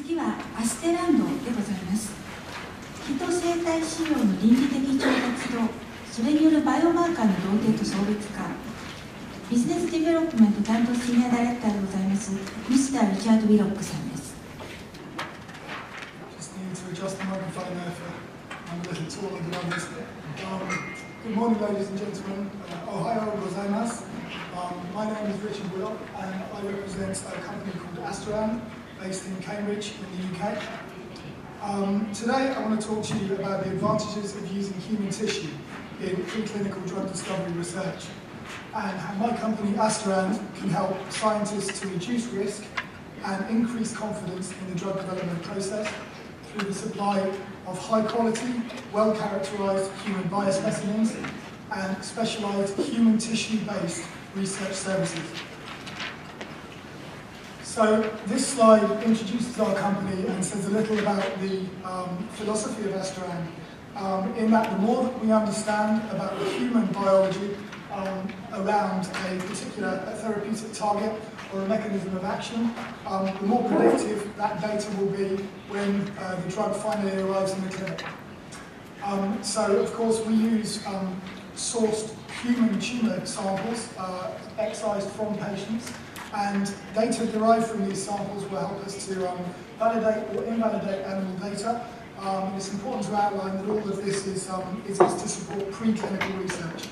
次はアステランドでございます。ヒト生体試料の倫理的調達とそれによるバイオマーカーの同定と層別化、ビジネスディベロップメント担当シニアダイレクターでございますミスター・リチャード・ウィロックさんです。Good morning, ladies and gentlemen. Ohayo gozaimasu. My name is Richard Willock, and I represent a company called Asterand, based in Cambridge in the UK. Today, I want to talk to you about the advantages of using human tissue in preclinical drug discovery research, and how my company Asterand can help scientists to reduce risk and increase confidence in the drug development process through the supply of high-quality, well-characterized human biospecimens and specialized human tissue-based research services. So this slide introduces our company and says a little about the philosophy of Asterand, in that the more that we understand about the human biology around a particular therapeutic target or a mechanism of action, the more predictive that data will be when the drug finally arrives in the clinic. So of course we use sourced human tumour samples excised from patients, and data derived from these samples will help us to validate or invalidate animal data. It's important to outline that all of this is to support preclinical research.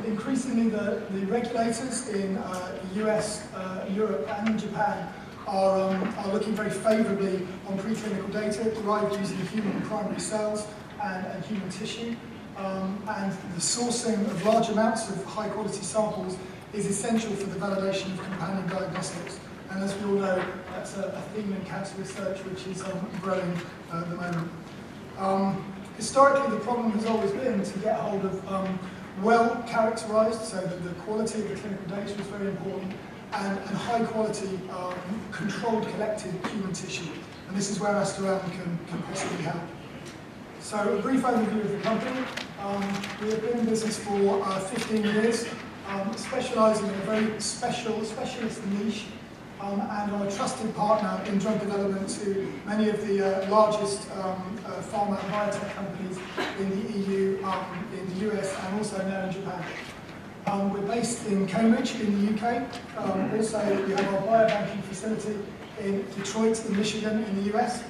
Increasingly, the regulators in the US, Europe and Japan are looking very favourably on preclinical data derived using human primary cells and human tissue. And the sourcing of large amounts of high-quality samples is essential for the validation of companion diagnostics. And as we all know, that's a theme in cancer research which is growing at the moment. Historically, the problem has always been to get hold of well-characterized, so that the quality of the clinical data is very important, and high-quality, controlled, collected human tissue. And this is where Asterand can possibly help. So a brief overview of the company. We have been in business for 15 years, specialising in a very specialist niche, and are a trusted partner in drug development to many of the largest pharma and biotech companies in the EU, in the US, and also now in Japan. We're based in Cambridge in the UK. Also, we have our biobanking facility in Detroit in Michigan in the US,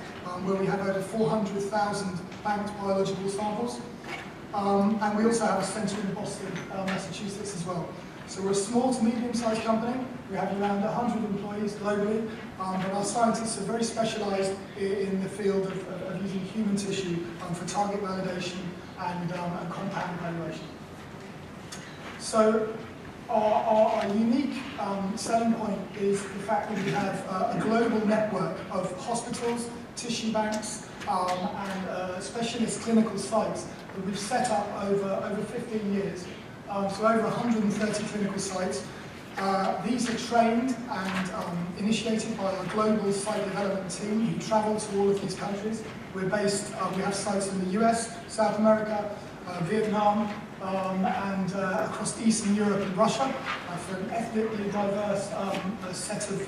where we have over 400,000 banked biological samples. And we also have a centre in Boston, Massachusetts as well. So we're a small to medium-sized company. We have around 100 employees globally, but our scientists are very specialised in the field of using human tissue for target validation and compound evaluation. So our unique selling point is the fact that we have a global network of hospitals, tissue banks, and specialist clinical sites that we've set up over 15 years. So over 130 clinical sites. These are trained and initiated by our global site development team who travel to all of these countries. We have sites in the US, South America, Vietnam, and across Eastern Europe and Russia for an ethnically diverse set of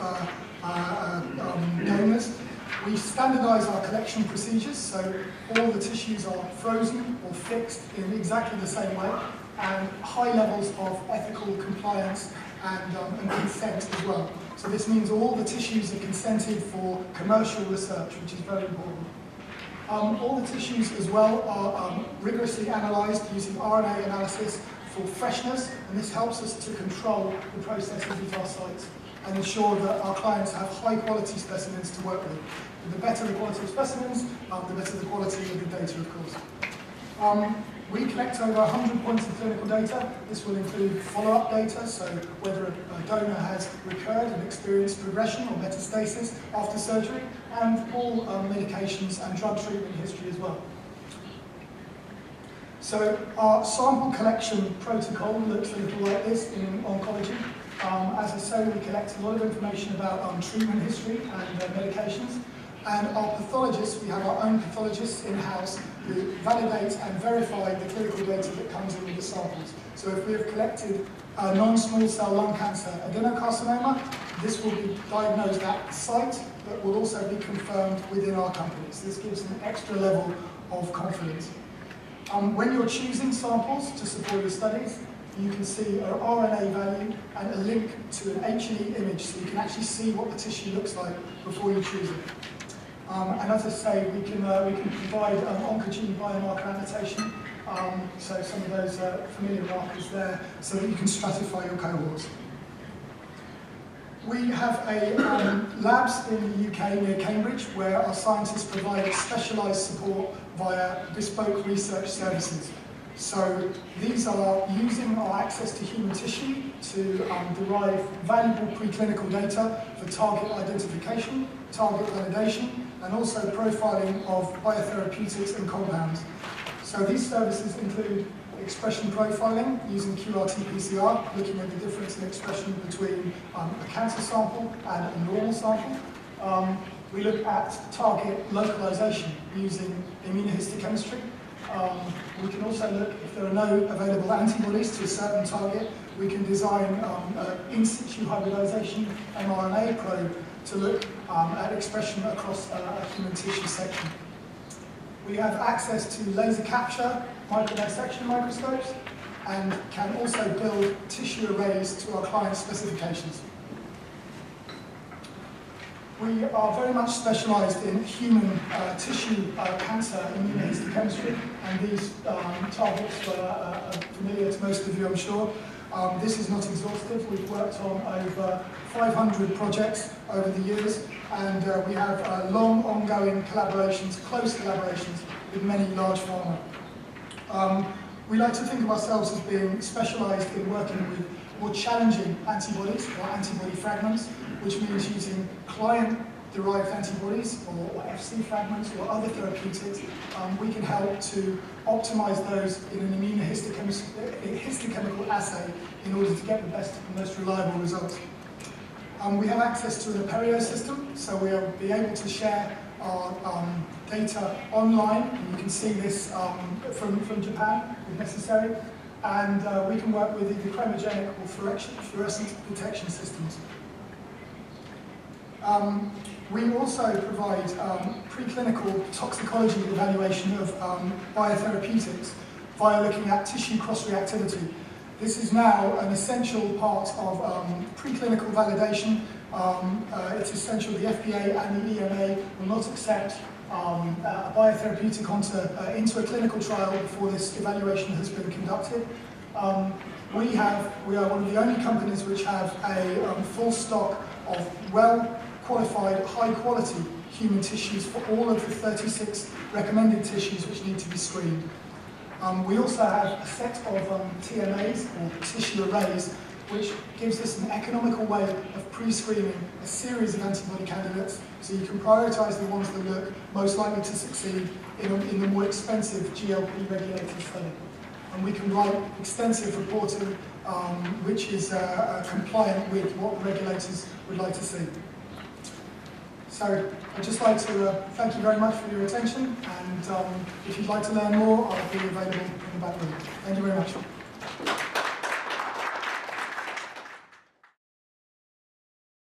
donors. We standardise our collection procedures, so all the tissues are frozen or fixed in exactly the same way, and high levels of ethical compliance and consent as well. So this means all the tissues are consented for commercial research, which is very important. All the tissues as well are rigorously analysed using RNA analysis for freshness, and this helps us to control the processes at our sites and ensure that our clients have high quality specimens to work with. The better the quality of specimens, the better the quality of the data, of course. We collect over 100 points of clinical data. This will include follow-up data, so whether a donor has recurred and experienced progression or metastasis after surgery, and all medications and drug treatment history as well. So our sample collection protocol looks a little like this in oncology. As I say, we collect a lot of information about treatment history and medications. And our pathologists, we have our own pathologists in-house who validate and verify the clinical data that comes in with the samples. So if we have collected non-small cell lung cancer adenocarcinoma, This will be diagnosed at the site, but will also be confirmed within our company. So this gives an extra level of confidence. When you're choosing samples to support your studies, you can see an RNA value and a link to an H&E image, so you can actually see what the tissue looks like before you choose it. And as I say, we can provide oncogene biomarker annotation, so some of those familiar markers there, so that you can stratify your cohorts. We have labs in the UK near Cambridge where our scientists provide specialised support via bespoke research services. So these are using our access to human tissue to derive valuable preclinical data for target identification, target validation, and also profiling of biotherapeutics and compounds. So these services include expression profiling using QRT-PCR, looking at the difference in expression between a cancer sample and a normal sample. We look at target localization using immunohistochemistry. We can also look, if there are no available antibodies to a certain target, we can design an in-situ hybridization mRNA probe to look at expression across a human tissue section. We have access to laser capture microdissection microscopes and can also build tissue arrays to our client specifications. We are very much specialised in human tissue cancer immunohistochemistry, and these targets are familiar to most of you, I'm sure. This is not exhaustive. We've worked on over 500 projects over the years, and we have long, ongoing collaborations, close collaborations with many large pharma. We like to think of ourselves as being specialised in working with more challenging antibodies or antibody fragments, which means using client-derived antibodies or FC fragments or other therapeutics. We can help to optimize those in an immunohistochemical assay in order to get the best and most reliable results. We have access to an Apereo system, so we'll be able to share our data online. And you can see this from Japan, if necessary. And we can work with either chromogenic or fluorescent detection systems. We also provide preclinical toxicology evaluation of biotherapeutics via looking at tissue cross-reactivity. This is now an essential part of preclinical validation. It's essential. The FDA and the EMA will not accept a biotherapeutic into a clinical trial before this evaluation has been conducted. We are one of the only companies which have a full stock of well-qualified, high-quality human tissues for all of the 36 recommended tissues which need to be screened. We also have a set of TMAs, or tissue arrays, which gives us an economical way of pre-screening a series of antibody candidates, so you can prioritise the ones that look most likely to succeed in the more expensive GLP-regulated study. And we can write extensive reporting which is compliant with what the regulators would like to see. So I'd just like to thank you very much for your attention, and if you'd like to learn more, I'll be available in the back room. Thank you very much.